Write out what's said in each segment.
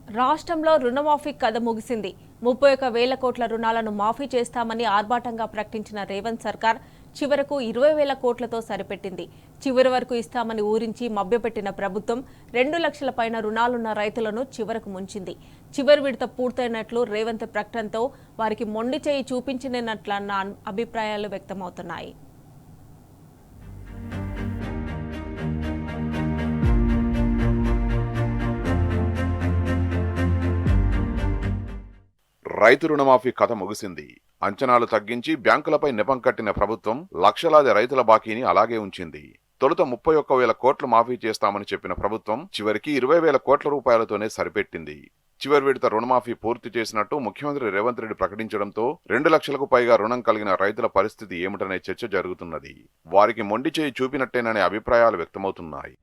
రాష్ట్రంలో రుణమాఫీ కథ ముగిసింది. 31,000 కోట్ల రుణాలను మాఫీ చేస్తామని ఆర్భాటంగా ప్రకటించిన రేవంత్ సర్కార్ చివరకు 20,000 కోట్లతో సరిపెట్టింది. చివరి వరకు ఇస్తామని ఊరించి మభ్యపెట్టిన ప్రభుత్వం 2 లక్షల పైన రుణాలున్న రైతులను చివరకు ముంచింది. చివరి విడత పూర్తయినట్లు రేవంత్ ప్రకటనతో వారికి మొండి చేయి చూపించినట్లన్న అభిప్రాయాలు వ్యక్తమవుతున్నాయి. రైతు రుణమాఫీ కథ ముగిసింది. అంచనాలు తగ్గించి బ్యాంకులపై నెపం కట్టిన ప్రభుత్వం లక్షలాది రైతుల బాకీని అలాగే ఉంచింది. తొలుత 31,000 కోట్లు మాఫీ చేస్తామని చెప్పిన ప్రభుత్వం చివరికి 20,000 కోట్ల రూపాయలతోనే సరిపెట్టింది. చివరి విడత రుణమాఫీ పూర్తి చేసినట్టు ముఖ్యమంత్రి రేవంత్ రెడ్డి ప్రకటించడంతో 2 లక్షలకు పైగా రుణం కలిగిన రైతుల పరిస్థితి ఏమిటనే చర్చ జరుగుతున్నది. వారికి మొండి చేయి చూపినట్టేననే అభిప్రాయాలు వ్యక్తమవుతున్నాయి.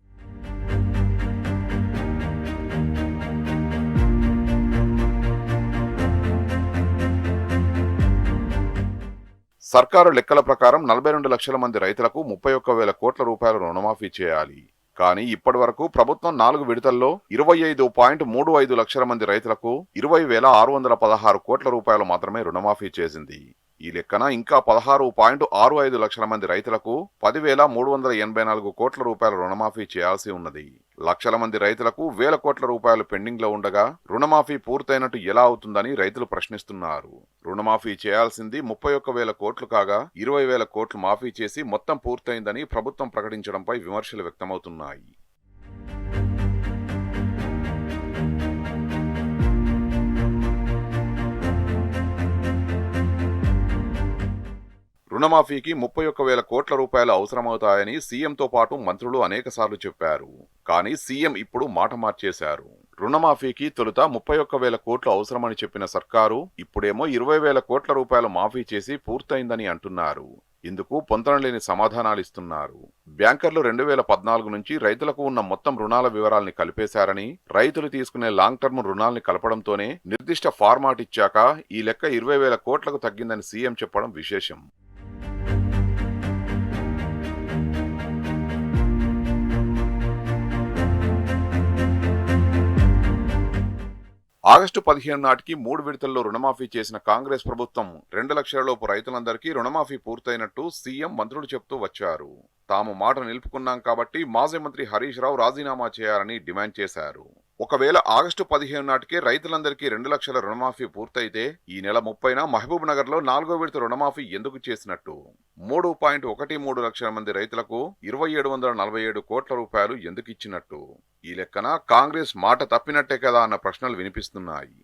సర్కారు లెక్కల ప్రకారం 42 లక్షల మంది రైతులకు 31,000 కోట్ల రూపాయల రుణమాఫీ చేయాలి. కానీ ఇప్పటి వరకు ప్రభుత్వం 4 విడతల్లో 25.35 లక్షల మంది రైతులకు 20,616 కోట్ల రూపాయలు మాత్రమే రుణమాఫీ చేసింది. ఈ లెక్కన ఇంకా 16.65 లక్షల మంది రైతులకు 10,384 కోట్ల రూపాయల రుణమాఫీ చేయాల్సి ఉన్నది. లక్షల మంది రైతులకు 1,000 కోట్ల రూపాయలు పెండింగ్ లో ఉండగా రుణమాఫీ పూర్తయినట్టు ఎలా అవుతుందని రైతులు ప్రశ్నిస్తున్నారు. రుణమాఫీ చేయాల్సింది 31,000 కోట్లు కాగా 20,000 కోట్లు మాఫీ చేసి మొత్తం పూర్తయిందని ప్రభుత్వం ప్రకటించడంపై విమర్శలు వ్యక్తమవుతున్నాయి. రుణమాఫీకి 31,000 కోట్ల రూపాయలు అవసరమవుతాయని సీఎంతో పాటు మంత్రులు అనేకసార్లు చెప్పారు. కానీ సీఎం ఇప్పుడు మాట మార్చేశారు. రుణమాఫీకి తొలుత 31,000 కోట్లు అవసరమని చెప్పిన సర్కారు ఇప్పుడేమో 20,000 కోట్ల రూపాయలు మాఫీ చేసి పూర్తయిందని అంటున్నారు. ఇందుకు పొంతనలేని సమాధానాలు ఇస్తున్నారు. బ్యాంకర్లు 2014 నుంచి రైతులకు ఉన్న మొత్తం రుణాల వివరాల్ని కలిపేశారని, రైతులు తీసుకునే లాంగ్ టర్మ్ రుణాల్ని కలపడంతోనే నిర్దిష్ట ఫార్మాట్ ఇచ్చాక ఈ లెక్క 20,000 కోట్లకు తగ్గిందని సీఎం చెప్పడం విశేషం. ఆగస్టు 15 నాటికి 3 విడతల్లో రుణమాఫీ చేసిన కాంగ్రెస్ ప్రభుత్వం 2 లక్షల లోపు రైతులందరికీ రుణమాఫీ పూర్తయినట్టు సీఎం మంత్రులు చెప్తూ వచ్చారు. తాము మాట నిలుపుకున్నాం కాబట్టి మాజీ మంత్రి హరీష్ రావు రాజీనామా చేయాలని డిమాండ్ చేశారు. ఒకవేళ ఆగస్టు 15 నాటికే రైతులందరికీ 2 లక్షల రుణమాఫీ పూర్తయితే ఈ నెల 30న మహబూబ్ నగర్ లో 4వ విడత రుణమాఫీ ఎందుకు చేసినట్టు? 3.13 లక్షల మంది రైతులకు 2,747 కోట్ల రూపాయలు ఎందుకు ఇచ్చినట్టు? ఈ లెక్కన కాంగ్రెస్ మాట తప్పినట్టే కదా అన్న ప్రశ్నలు వినిపిస్తున్నాయి.